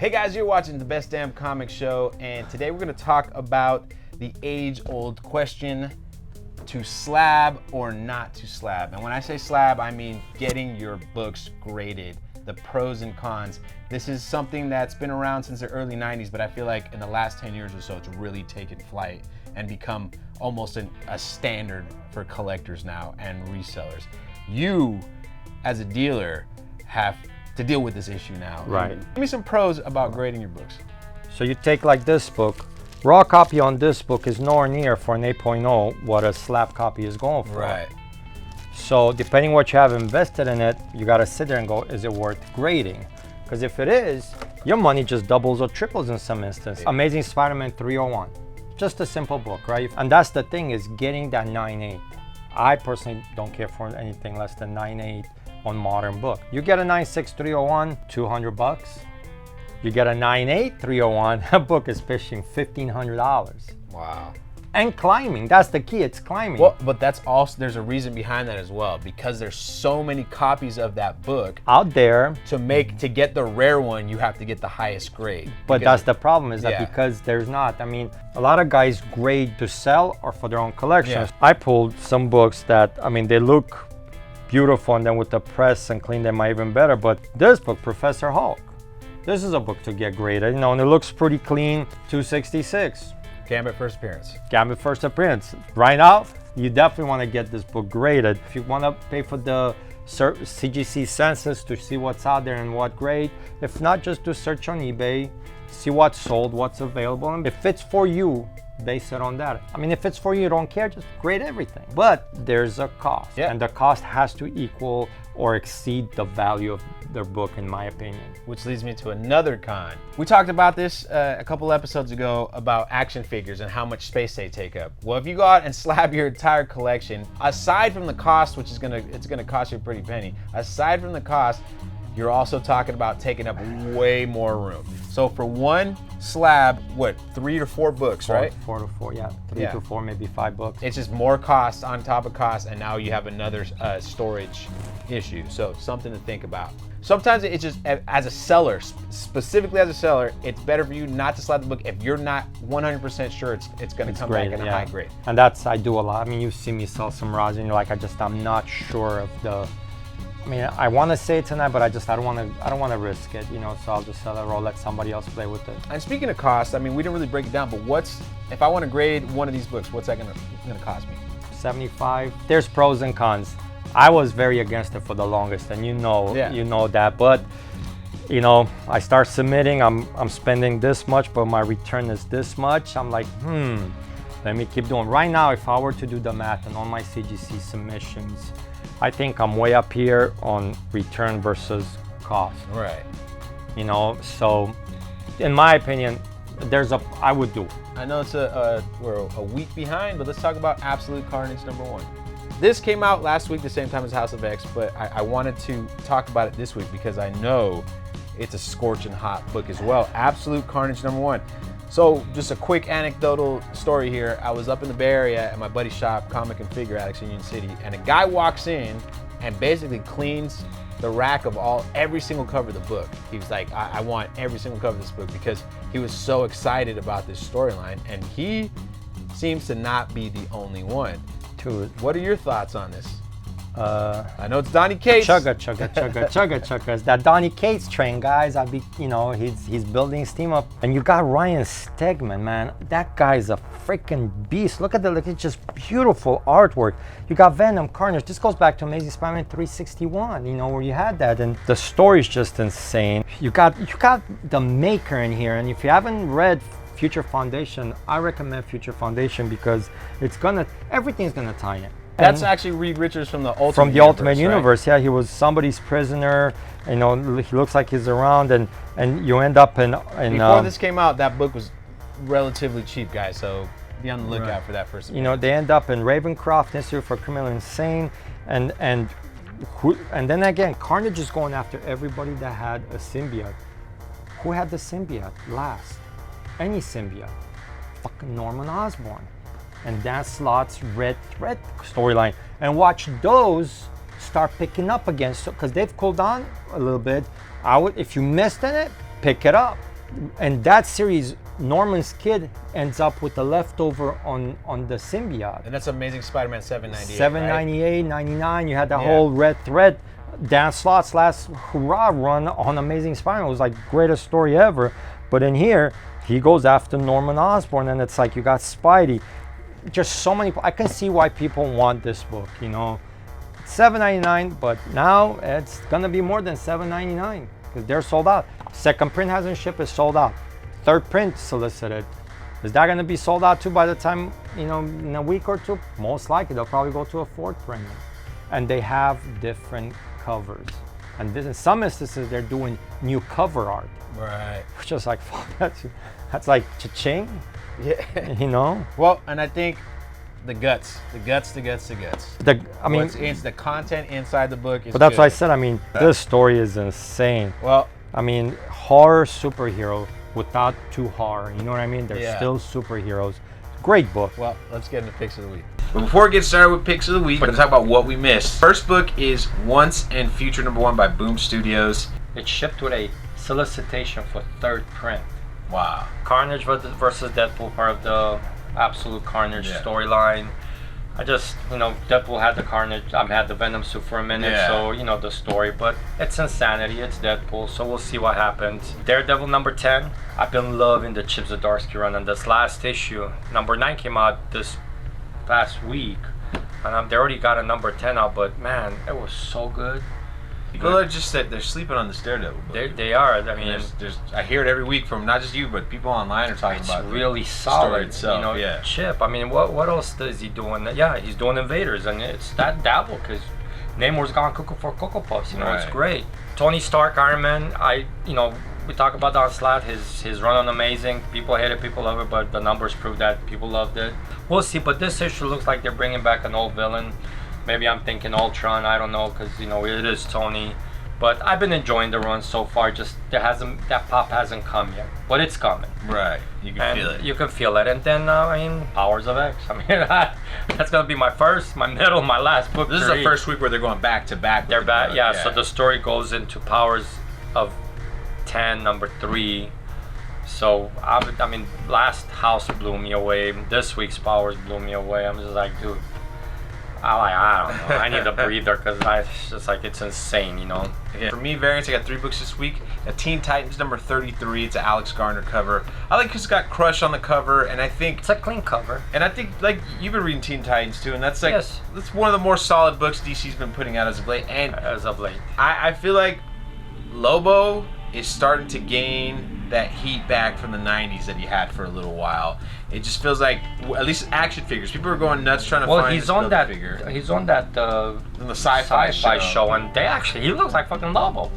Hey guys, you're watching the Best Damn Comic Show, and today we're going to talk about the age-old question, to slab or not to slab. And when I say slab, I mean getting your books graded, the pros and cons. This is something that's been around since the early 90s, but I feel like in the last 10 years or so, it's really taken flight and become almost a standard for collectors now and resellers. You, as a dealer, have to deal with this issue now. Right. Give me some pros about grading your books. So you take like this book, raw copy on this book is nowhere near for an 8.0 what a slab copy is going for. Right. So depending what you have invested in it, you gotta sit there and go, is it worth grading? Because if it is, your money just doubles or triples in some instance. Yeah. Amazing Spider-Man 301. Just a simple book, right? And that's the thing, is getting that 9.8. I personally don't care for anything less than 9.8 on modern book. You get a 9.6 301, $200. You get a 9.8 301, that book is fishing $1,500. Wow. And climbing, that's the key, it's climbing. Well, but that's also, there's a reason behind that as well, because there's so many copies of that book out there. To get the rare one, you have to get the highest grade. But that's the problem, is that Yeah. because there's not. I mean, a lot of guys grade to sell or for their own collections. Yeah. I pulled some books that, I mean, they look beautiful, and then with the press and clean them even better. But this book, Professor Hulk, this is a book to get graded, you know, and it looks pretty clean, 266. Gambit first appearance. Gambit first appearance. Right now, you definitely want to get this book graded. If you want to pay for the CGC census to see what's out there and what grade, if not, just do search on eBay, see what's sold, what's available, and if it's for you, base it on that. I mean, if it's for you, you don't care, just grade everything. But there's a cost, Yeah. and the cost has to equal or exceed the value of their book, in my opinion. Which leads me to another con. We talked about this a couple episodes ago about action figures and how much space they take up. Well, if you go out and slab your entire collection, aside from the cost, which is it's gonna cost you a pretty penny, aside from the cost, you're also talking about taking up way more room. So for one slab, what, 3 or 4 books, right? 4 to 4, yeah. 3 Yeah. to 4, maybe 5 books. It's just more cost on top of cost, and now you have another storage issue. So something to think about. Sometimes it's just, as a seller, specifically as a seller, it's better for you not to slab the book if you're not 100% sure it's going to come back in a high grade. And that's, I do a lot. I mean, you see me sell some rosin, you're like, I'm not sure of the, I mean, I want to say it tonight, but I don't want to risk it, you know, so I'll just sell it or let somebody else play with it. And speaking of cost, I mean, we didn't really break it down, but if I want to grade one of these books, what's that going to cost me? 75. There's pros and cons. I was very against it for the longest, and you know that, but you know, I start submitting, I'm spending this much, but my return is this much. I'm like, let me keep doing. Right now, if I were to do the math and on my CGC submissions, I think I'm way up here on return versus cost. Right. You know, so in my opinion, I would do. I know we're a week behind, but let's talk about Absolute Carnage #1. This came out last week, the same time as House of X, but I wanted to talk about it this week because I know it's a scorching hot book as well. Absolute Carnage #1. So just a quick anecdotal story here. I was up in the Bay Area at my buddy's shop, Comic and Figure Addicts, Union City, and a guy walks in and basically cleans the rack of every single cover of the book. He was like, I want every single cover of this book, because he was so excited about this storyline, and he seems to not be the only one. What are your thoughts on this? I know it's Donny Cates. Chugga. It's that Donny Cates train, guys. He's building his team up. And you got Ryan Stegman, man. That guy's a freaking beast. Look, it's just beautiful artwork. You got Venom, Carnage. This goes back to Amazing Spider-Man 361, you know, where you had that. And the story's just insane. You got the maker in here. And if you haven't read Future Foundation, I recommend Future Foundation, because everything's gonna tie in. That's actually Reed Richards from the Ultimate Universe. Right? Yeah, he was somebody's prisoner. You know, he looks like he's around, and you end up in Before this came out, that book was relatively cheap, guys. So be on the lookout for that first. You know, they end up in Ravencroft Institute for Criminal Insane, and then again, Carnage is going after everybody that had a symbiote. Who had the symbiote last? Any symbiote? Fucking Norman Osborn. And Dan Slott's Red Thread storyline. And watch those start picking up again, because they've cooled down a little bit. If you missed in it, pick it up. And that series, Norman's kid ends up with the leftover on the symbiote. And that's Amazing Spider-Man 798. 798, 99. You had the Yeah. whole Red Thread. Dan Slott's last hurrah run on Amazing Spider-Man was like greatest story ever. But in here, he goes after Norman Osborn, and it's like you got Spidey. Just so many. I can see why people want this book. You know, $7.99, but now it's gonna be more than $7.99 because they're sold out. Second print hasn't shipped; it's sold out. Third print solicited. Is that gonna be sold out too by the time, you know, in a week or two? Most likely, they'll probably go to a fourth print. And they have different covers. And this, in some instances, they're doing new cover art. Right. Which is like, fuck, that's like cha-ching. Yeah. You know? Well, and I think the guts. I mean, it's the content inside the book is but that's good. why I said, I mean, this story is insane. Well, I mean, horror superhero without too horror. You know what I mean? They're Yeah. still superheroes. Great book. well, let's get into picks of the week. But before we get started with picks of the week, we're going to talk about what we missed. First book is Once and Future #1 by Boom Studios. It shipped with a solicitation for third print. Wow. Carnage versus Deadpool, part of the Absolute Carnage Yeah. storyline. I just, you know, Deadpool had the Carnage, had the Venom suit for a minute, Yeah. so, you know, the story, but it's insanity, it's Deadpool, so we'll see what happens. Daredevil #10, I've been loving the Chip Zdarsky run, and this last issue, #9 came out this past week, and they already got a #10 out, but man, it was so good. People are just that they're sleeping on this Daredevil book. They are, I mean, There's I hear it every week from not just you, but people online are talking it's about really the solid. story itself. You know, Yeah. Chip. I mean, what else is he doing? Yeah, he's doing Invaders, and it's that dabble because Namor's gone cuckoo for Cocoa Puffs. You know, it's Right. great. Tony Stark, Iron Man. We talk about Don Slott, his run on Amazing. People hate it, people love it, but the numbers prove that people loved it. We'll see. But this issue looks like they're bringing back an old villain. Maybe I'm thinking Ultron. I don't know, because you know it is Tony. But I've been enjoying the run so far. Just that pop hasn't come yet, but it's coming. Right. You can And feel it. you can feel it. And then, Powers of X. I mean, that's going to be my first, my middle, my last book. This is the first week where they're going back to back. They're back, yeah. So the story goes into Powers of 10, #3. So, I mean, last House blew me away. This week's Powers blew me away. I'm just like, dude, I don't know. I need a breather because it's just like, it's insane, you know? Yeah. For me, variants, I got 3 books this week. Teen Titans #33. It's an Alex Garner cover. I like because it's got Crush on the cover, and I think It's a clean cover. And I think, like, you've been reading Teen Titans too, and that's like, Yes. that's one of the more solid books DC's been putting out as of late. And As of late. I feel like Lobo is starting to gain that heat back from the 90s that he had for a little while. It just feels like, at least action figures, people are going nuts trying to find He's this on Lobo that. figure. He's on that In the sci-fi show. and he looks like fucking Lobo.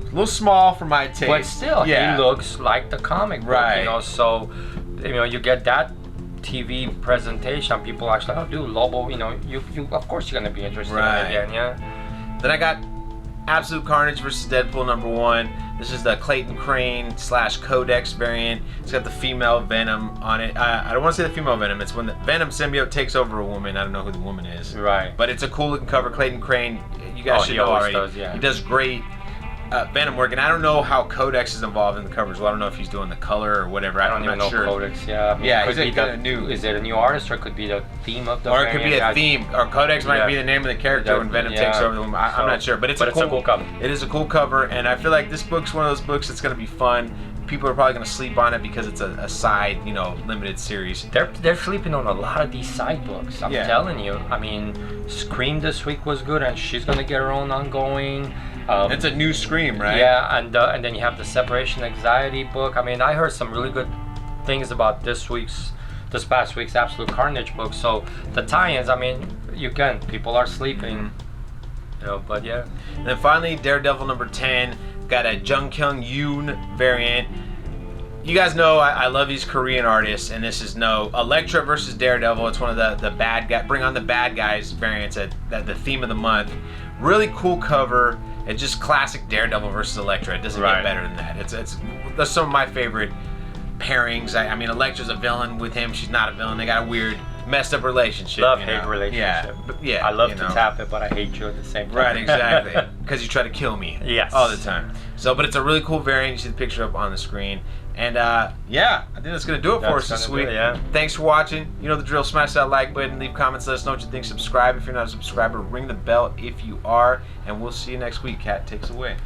A little small for my taste. But still, yeah. he looks like the comic book, Right. you know. So, you know, you get that TV presentation. People actually, oh, dude, Lobo. You know, you of course you're gonna be interested Right. in it again, yeah. Then I got Absolute Carnage versus Deadpool #1. This is the Clayton Crane / Codex variant. It's got the female Venom on it. I don't want to say the female Venom. It's when the Venom symbiote takes over a woman. I don't know who the woman is. Right. But it's a cool looking cover. Clayton Crane, you guys should he know always already. does, yeah. He does great Venom work, and I don't know how Codex is involved in the covers. Well, I don't know if he's doing the color or whatever. I don't I'm even not know sure. Codex. Yeah. I mean, Yeah, could he's be like kinda new. Is it a new artist or it could be the theme of the? Or it could be variant? a theme, or Codex might Yeah. be the name of the character when Venom Yeah. takes over the woman. I'm So- not sure, but it's a cool cover. It is a cool cover, and I feel like this book's one of those books that's going to be fun. People are probably going to sleep on it because it's a side, you know, limited series. They're sleeping on a lot of these side books. I'm Yeah. telling you. I mean, Scream this week was good, and she's gonna get her own ongoing. It's a new Scream, right? Yeah, and then you have the Separation Anxiety book. I mean, I heard some really good things about this past week's Absolute Carnage book. So the tie-ins, I mean, people are sleeping. You know, but yeah. And then finally, Daredevil #10 got a Jung Kyung Yoon variant. You guys know I love these Korean artists, and this is no Elektra versus Daredevil. It's one of the bad guy, bring on the bad guys variants at the theme of the month. Really cool cover. It's just classic Daredevil versus Elektra. It doesn't Right. get better than that. That's some of my favorite pairings. I mean, Elektra's a villain with him. She's not a villain. They got a weird messed up relationship. Love-hate relationship. Yeah, I love to tap it, but I hate you at the same time. Right, exactly. Because you try to kill me. Yes. All the time. So, but it's a really cool variant. You see the picture up on the screen. And yeah, I think that's going to do it for us this week. Thanks for watching. You know the drill. Smash that like button. Leave comments. Let us know what you think. Subscribe if you're not a subscriber. Ring the bell if you are. And we'll see you next week. Cat takes away.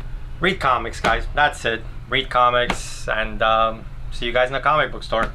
Read comics, guys. That's it. Read comics and see you guys in the comic book store.